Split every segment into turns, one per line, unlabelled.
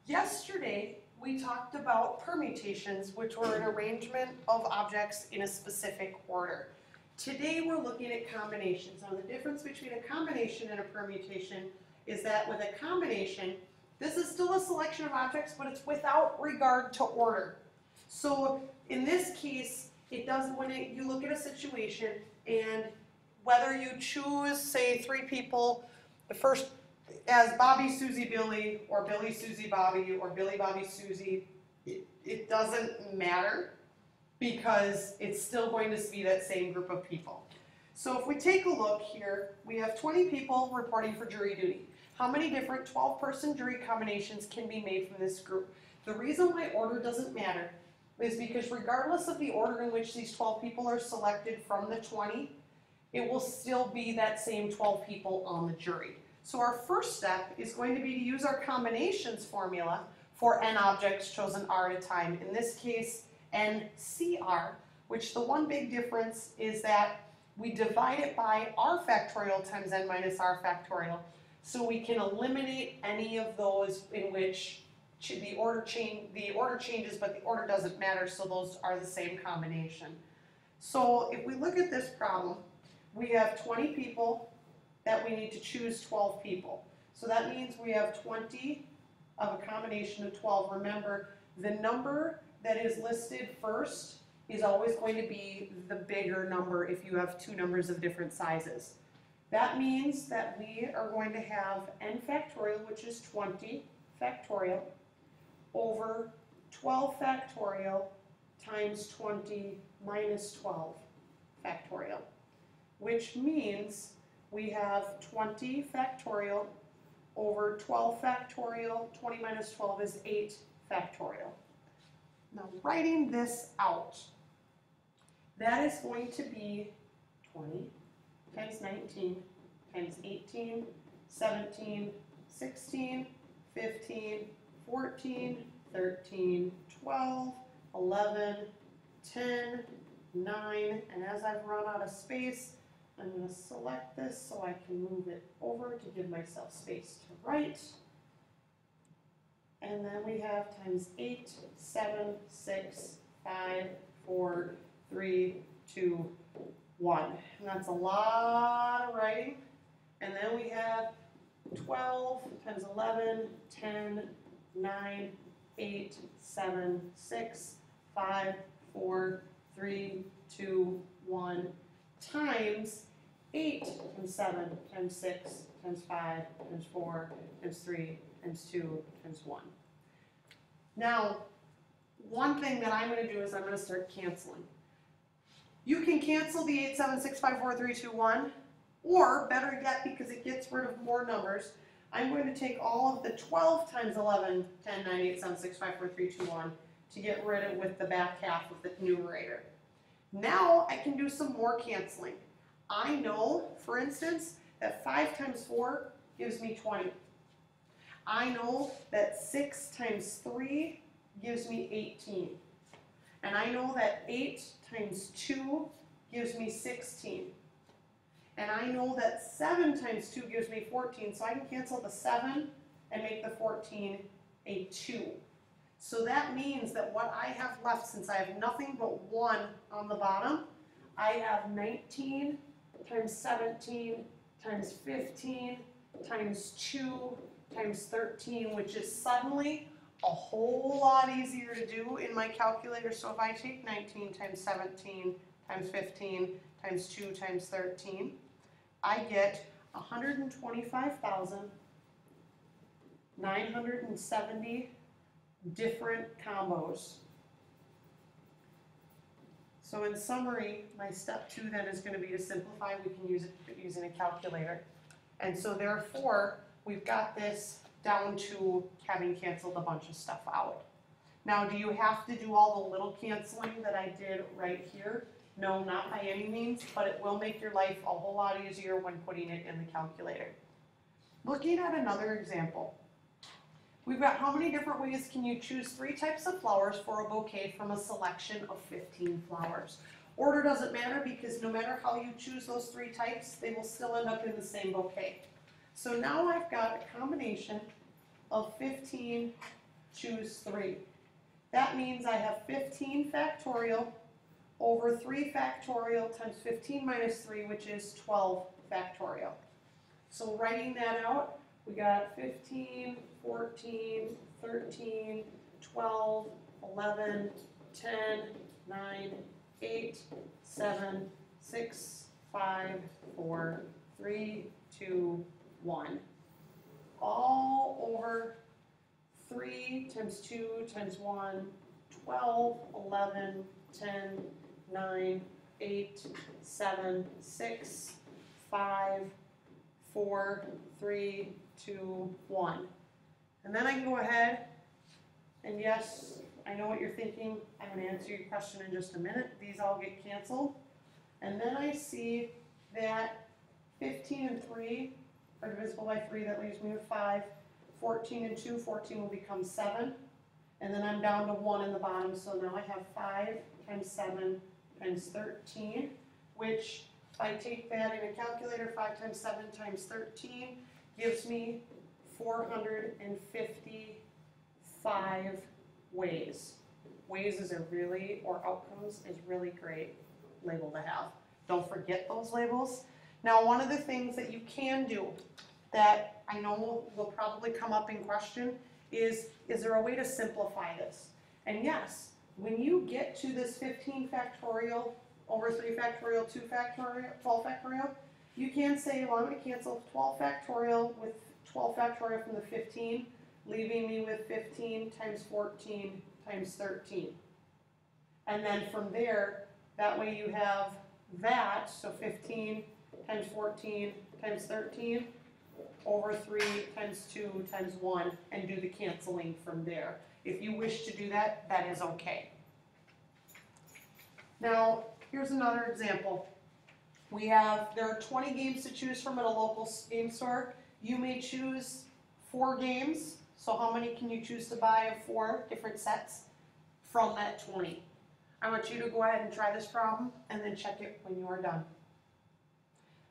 Yesterday, we talked about permutations, which were an arrangement of objects in a specific order. Today, we're looking at combinations. Now, the difference between a combination and a permutation is that with a combination, this is still a selection of objects, but it's without regard to order. So, in this case, it does, you look at a situation and whether you choose, say, 3 people, the first as Bobby, Susie, Billy, or Billy, Susie, Bobby, or Billy, Bobby, Susie, it doesn't matter because it's still going to be that same group of people. So if we take a look here, we have 20 people reporting for jury duty. How many different 12-person jury combinations can be made from this group? The reason why order doesn't matter is because regardless of the order in which these 12 people are selected from the 20, it will still be that same 12 people on the jury. So our first step is going to be to use our combinations formula for n objects chosen r at a time. In this case, NCR, which the one big difference is that we divide it by r factorial times n minus r factorial. So we can eliminate any of those in which the order changes, but the order doesn't matter, so those are the same combination. So if we look at this problem, we have 20 people that we need to choose 12 people. So that means we have 20 of a combination of 12. Remember, the number that is listed first is always going to be the bigger number if you have 2 numbers of different sizes. That means that we are going to have n factorial, which is 20 factorial, over 12 factorial times 20 minus 12 factorial, which means we have 20 factorial over 12 factorial, 20 minus 12 is 8 factorial. Now writing this out, that is going to be 20 times 19 times 18, 17, 16, 15, 14, 13, 12, 11, 10, 9, and as I've run out of space, I'm going to select this so I can move it over to give myself space to write. And then we have times 8, 7, 6, 5, 4, 3, 2, 1. And that's a lot of writing. And then we have 12 times 11, 10, 9, 8, 7, 6, 5, 4, 3, 2, 1, times 8 times 7 times 6 times 5 times 4 times 3 times 2 times 1. Now, one thing that I'm going to do is I'm going to start canceling. You can cancel the 8, 7, 6, 5, 4, 3, 2, 1, or better yet, because it gets rid of more numbers, I'm going to take all of the 12 times 11, 10, 9, 8, 7, 6, 5, 4, 3, 2, 1 to get rid of with the back half of the numerator. Now I can do some more canceling. I know, for instance, that 5 times 4 gives me 20. I know that 6 times 3 gives me 18. And I know that 8 times 2 gives me 16. And I know that 7 times 2 gives me 14, so I can cancel the 7 and make the 14 a 2. So that means that what I have left, since I have nothing but 1 on the bottom, I have 19 times 17 times 15 times 2 times 13, which is suddenly a whole lot easier to do in my calculator. So if I take 19 times 17 times 15 times 2 times 13, I get 125,970 different combos. So in summary, my step 2 then is going to be to simplify. We can use it using a calculator. And so therefore, we've got this down to having canceled a bunch of stuff out. Now, do you have to do all the little canceling that I did right here? No, not by any means, but it will make your life a whole lot easier when putting it in the calculator. Looking at another example, we've got how many different ways can you choose 3 types of flowers for a bouquet from a selection of 15 flowers? Order doesn't matter because no matter how you choose those 3 types, they will still end up in the same bouquet. So now I've got a combination of 15 choose 3. That means I have 15 factorial over 3 factorial times 15 minus 3, which is 12 factorial. So writing that out, we got 15, 14, 13, 12, 11, 10, 9, 8, 7, 6, 5, 4, 3, 2, 1. All over 3 times 2 times 1, 12, 11, 10, 9, 8, 7, 6, 5, 4, 3, 2, 1. And then I can go ahead and yes, I know what you're thinking. I'm going to answer your question in just a minute. These all get canceled. And then I see that 15 and 3 are divisible by 3. That leaves me with 5. 14 and 2, 14 will become 7. And then I'm down to 1 in the bottom. So now I have 5 times 7 times 13, which if I take that in a calculator, 5 times 7 times 13 gives me 455 ways. Ways is a really, or outcomes is really great label to have. Don't forget those labels. Now, one of the things that you can do that I know will probably come up in question is there a way to simplify this? And yes, when you get to this 15 factorial over 3 factorial, 2 factorial, 12 factorial, you can say, well, I'm going to cancel 12 factorial with 12 factorial from the 15, leaving me with 15 times 14 times 13. And then from there, that way you have that, so 15 times 14 times 13 over 3 times 2 times 1, and do the canceling from there. If you wish to do that, that is okay. Now, here's another example. There are 20 games to choose from at a local game store. You may choose 4 games. So how many can you choose to buy of 4 different sets from that 20? I want you to go ahead and try this problem and then check it when you are done.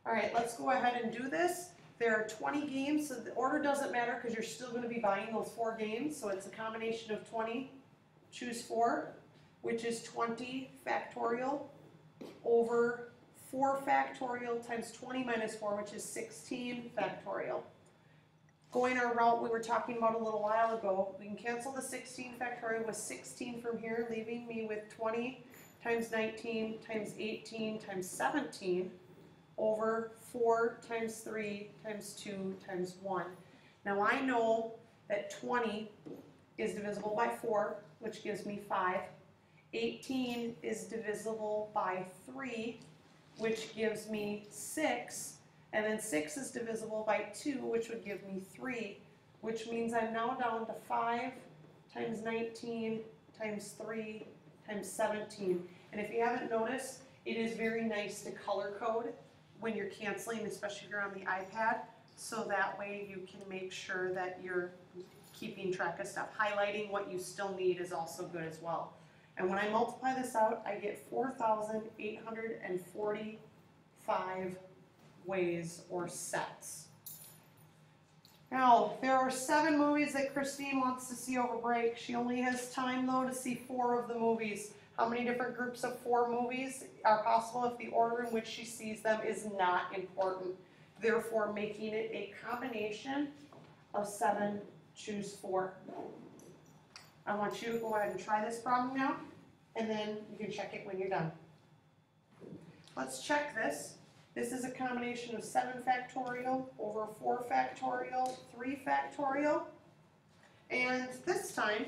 All right, let's go ahead and do this. There are 20 games, so the order doesn't matter because you're still going to be buying those 4 games. So it's a combination of 20, choose 4, which is 20 factorial over 4 factorial times 20 minus 4, which is 16 factorial. Going our route we were talking about a little while ago, we can cancel the 16 factorial with 16 from here, leaving me with 20 times 19 times 18 times 17 over 4 times 3 times 2 times 1. Now I know that 20 is divisible by 4, which gives me 5. 18 is divisible by 3, which gives me 6. And then 6 is divisible by 2, which would give me 3, which means I'm now down to 5 times 19 times 3 times 17. And if you haven't noticed, it is very nice to color code when you're canceling, especially if you're on the iPad, so that way you can make sure that you're keeping track of stuff. Highlighting what you still need is also good as well. And when I multiply this out, I get 4,845 ways or sets. Now, there are 7 movies that Christine wants to see over break. She only has time, though, to see 4 of the movies. How many different groups of 4 movies are possible if the order in which she sees them is not important? Therefore, making it a combination of 7, choose 4. I want you to go ahead and try this problem now, and then you can check it when you're done. Let's check this. This is a combination of 7 factorial over 4 factorial, 3 factorial. And this time,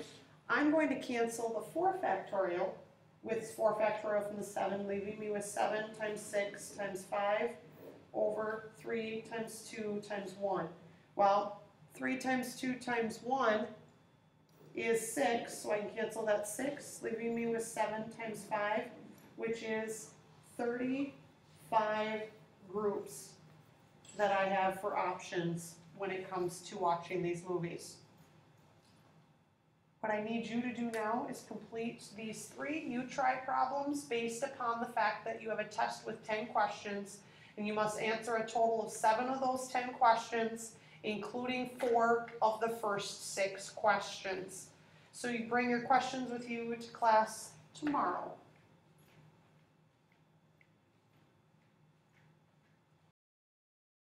I'm going to cancel the 4 factorial with 4 factorial from the 7, leaving me with 7 times 6 times 5 over 3 times 2 times 1. Well, 3 times 2 times 1 is 6, so I can cancel that 6, leaving me with 7 times 5, which is 35 groups that I have for options when it comes to watching these movies. What I need you to do now is complete these 3 you try problems based upon the fact that you have a test with 10 questions, and you must answer a total of 7 of those 10 questions, including 4 of the first 6 questions. So you bring your questions with you to class tomorrow.